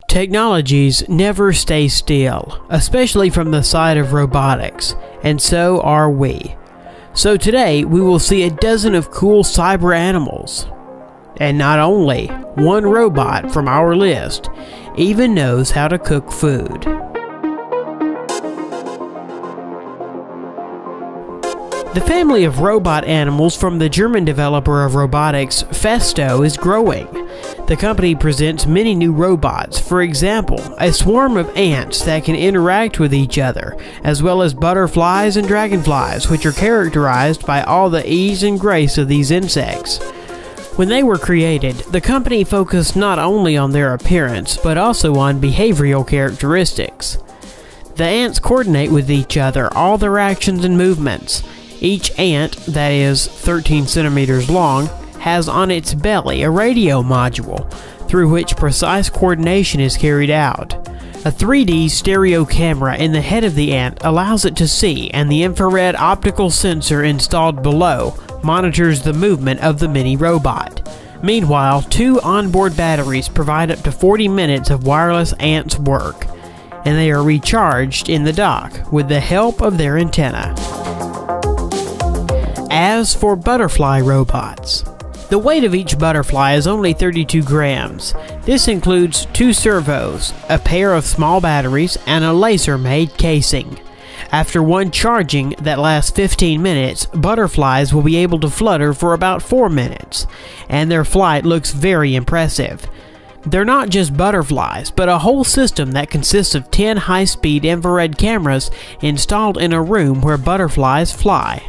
Technologies never stay still, especially from the side of robotics, and so are we. So today we will see a dozen of cool cyber animals. And not only, one robot from our list even knows how to cook food. The family of robot animals from the German developer of robotics, Festo, is growing. The company presents many new robots, for example, a swarm of ants that can interact with each other, as well as butterflies and dragonflies, which are characterized by all the ease and grace of these insects. When they were created, the company focused not only on their appearance, but also on behavioral characteristics. The ants coordinate with each other all their actions and movements. Each ant, that is 13 centimeters long, has on its belly a radio module, through which precise coordination is carried out. A 3D stereo camera in the head of the ant allows it to see, and the infrared optical sensor installed below monitors the movement of the mini robot. Meanwhile, 2 onboard batteries provide up to 40 minutes of wireless ants work, and they are recharged in the dock with the help of their antenna. As for butterfly robots, the weight of each butterfly is only 32 grams. This includes 2 servos, a pair of small batteries, and a laser-made casing. After one charging that lasts 15 minutes, butterflies will be able to flutter for about 4 minutes, and their flight looks very impressive. They're not just butterflies, but a whole system that consists of 10 high-speed infrared cameras installed in a room where butterflies fly.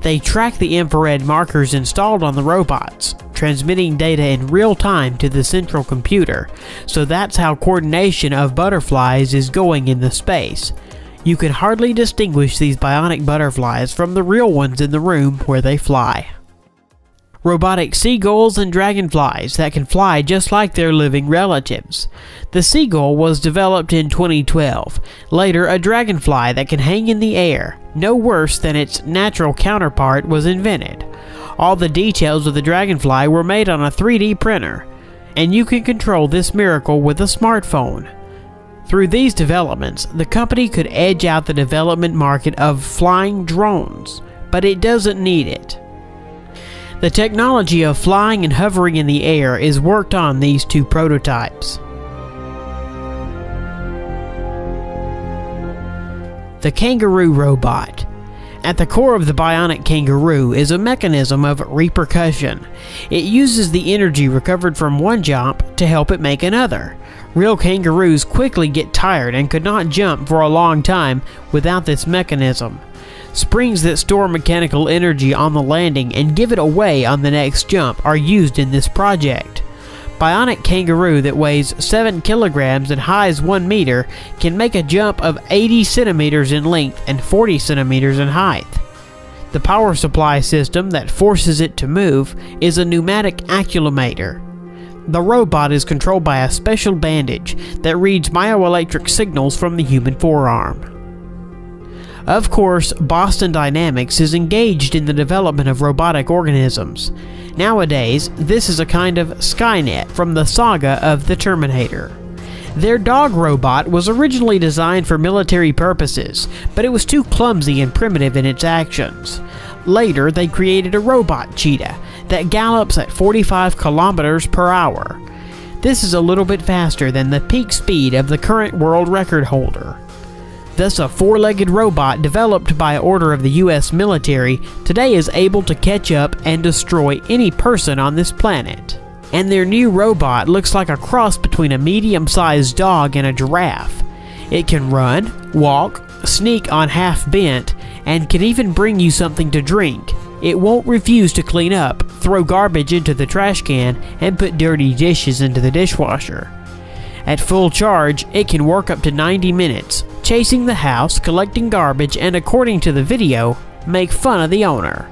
They track the infrared markers installed on the robots, transmitting data in real time to the central computer, so that's how coordination of butterflies is going in the space. You can hardly distinguish these bionic butterflies from the real ones in the room where they fly. Robotic seagulls and dragonflies that can fly just like their living relatives. The seagull was developed in 2012. Later, a dragonfly that can hang in the air, no worse than its natural counterpart, was invented. All the details of the dragonfly were made on a 3D printer, and you can control this miracle with a smartphone. Through these developments, the company could edge out the development market of flying drones, but it doesn't need it. The technology of flying and hovering in the air is worked on these 2 prototypes. The kangaroo robot. At the core of the bionic kangaroo is a mechanism of repercussion. It uses the energy recovered from one jump to help it make another. Real kangaroos quickly get tired and could not jump for a long time without this mechanism. Springs that store mechanical energy on the landing and give it away on the next jump are used in this project. Bionic kangaroo that weighs 7 kilograms and highs 1 meter can make a jump of 80 centimeters in length and 40 centimeters in height. The power supply system that forces it to move is a pneumatic accumulator. The robot is controlled by a special bandage that reads myoelectric signals from the human forearm. Of course, Boston Dynamics is engaged in the development of robotic organisms. Nowadays, this is a kind of Skynet from the saga of the Terminator. Their dog robot was originally designed for military purposes, but it was too clumsy and primitive in its actions. Later, they created a robot cheetah that gallops at 45 kilometers per hour. This is a little bit faster than the peak speed of the current world record holder. Thus, a 4-legged robot developed by order of the US military today is able to catch up and destroy any person on this planet. And their new robot looks like a cross between a medium-sized dog and a giraffe. It can run, walk, sneak on half bent, and can even bring you something to drink. It won't refuse to clean up, throw garbage into the trash can, and put dirty dishes into the dishwasher. At full charge, it can work up to 90 minutes, chasing the house, collecting garbage, and according to the video, make fun of the owner.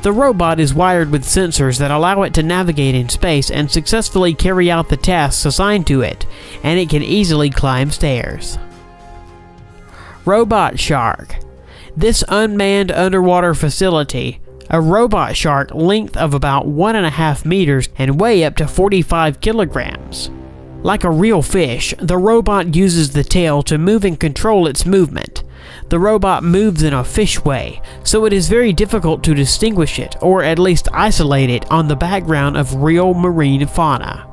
The robot is wired with sensors that allow it to navigate in space and successfully carry out the tasks assigned to it, and it can easily climb stairs. Robot Shark. This unmanned underwater facility, a robot shark length of about 1.5 meters and weigh up to 45 kilograms. Like a real fish, the robot uses the tail to move and control its movement. The robot moves in a fish way, so it is very difficult to distinguish it, or at least isolate it on the background of real marine fauna.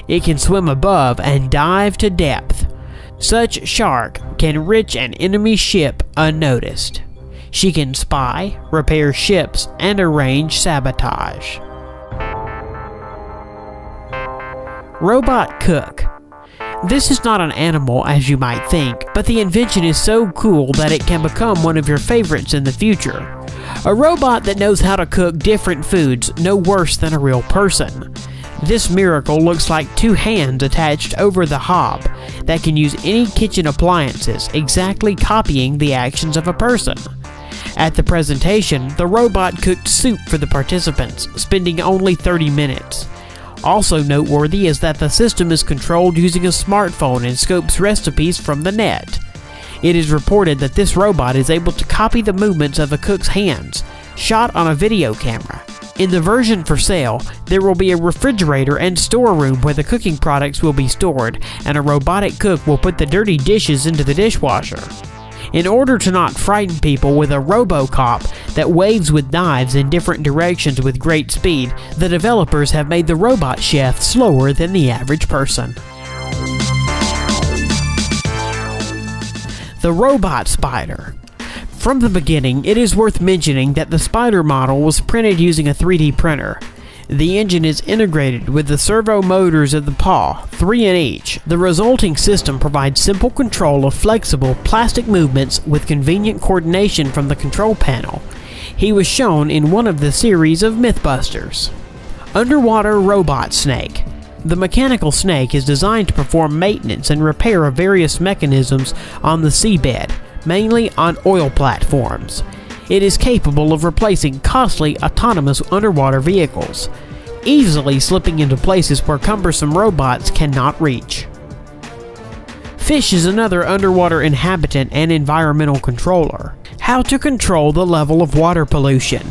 It can swim above and dive to depth. Such shark can reach an enemy ship unnoticed. She can spy, repair ships, and arrange sabotage. Robot cook. This is not an animal as you might think, but the invention is so cool that it can become one of your favorites in the future. A robot that knows how to cook different foods no worse than a real person. This miracle looks like two hands attached over the hob that can use any kitchen appliances, exactly copying the actions of a person. At the presentation, the robot cooked soup for the participants, spending only 30 minutes. Also noteworthy is that the system is controlled using a smartphone and scopes recipes from the net. It is reported that this robot is able to copy the movements of a cook's hands, shot on a video camera. In the version for sale, there will be a refrigerator and storeroom where the cooking products will be stored, and a robotic cook will put the dirty dishes into the dishwasher. In order to not frighten people with a RoboCop that waves with knives in different directions with great speed, the developers have made the robot chef slower than the average person. The robot spider. From the beginning, it is worth mentioning that the spider model was printed using a 3D printer. The engine is integrated with the servo motors of the paw, 3 in each. The resulting system provides simple control of flexible plastic movements with convenient coordination from the control panel. He was shown in one of the series of Mythbusters. Underwater robot snake. The mechanical snake is designed to perform maintenance and repair of various mechanisms on the seabed, mainly on oil platforms. It is capable of replacing costly autonomous underwater vehicles, easily slipping into places where cumbersome robots cannot reach. Fish is another underwater inhabitant and environmental controller. How to control the level of water pollution.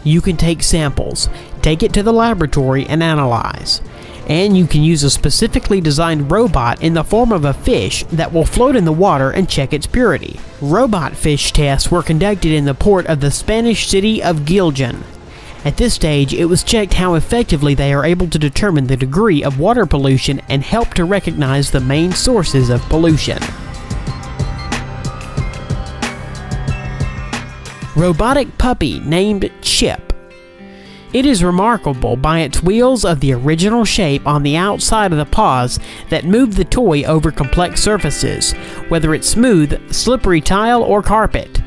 You can take samples, take it to the laboratory and analyze. And you can use a specifically designed robot in the form of a fish that will float in the water and check its purity. Robot fish tests were conducted in the port of the Spanish city of Giljan. At this stage, it was checked how effectively they are able to determine the degree of water pollution and help to recognize the main sources of pollution. Robotic puppy named Chip. It is remarkable by its wheels of the original shape on the outside of the paws that move the toy over complex surfaces, whether it's smooth, slippery tile, or carpet.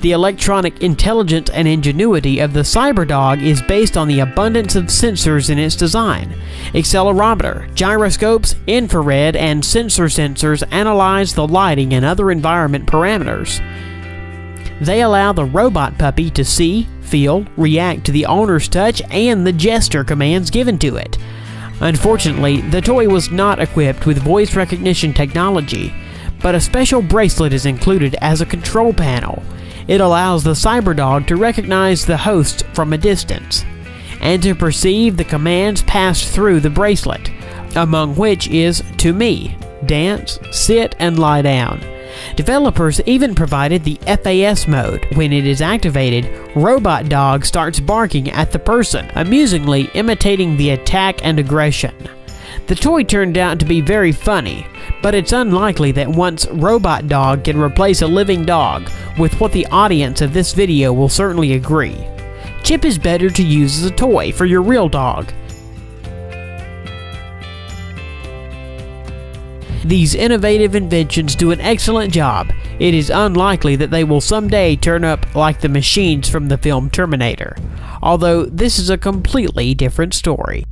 The electronic intelligence and ingenuity of the CyberDog is based on the abundance of sensors in its design. Accelerometer, gyroscopes, infrared, and sensors analyze the lighting and other environment parameters. They allow the robot puppy to see, feel, react to the owner's touch and the gesture commands given to it. Unfortunately, the toy was not equipped with voice recognition technology, but a special bracelet is included as a control panel. It allows the CyberDog to recognize the host from a distance, and to perceive the commands passed through the bracelet, among which is to me, dance, sit, and lie down. Developers even provided the FAS mode. When it is activated, Robot Dog starts barking at the person, amusingly imitating the attack and aggression. The toy turned out to be very funny, but it's unlikely that once Robot Dog can replace a living dog, with what the audience of this video will certainly agree. Chip is better to use as a toy for your real dog. These innovative inventions do an excellent job. It is unlikely that they will someday turn up like the machines from the film Terminator, although this is a completely different story.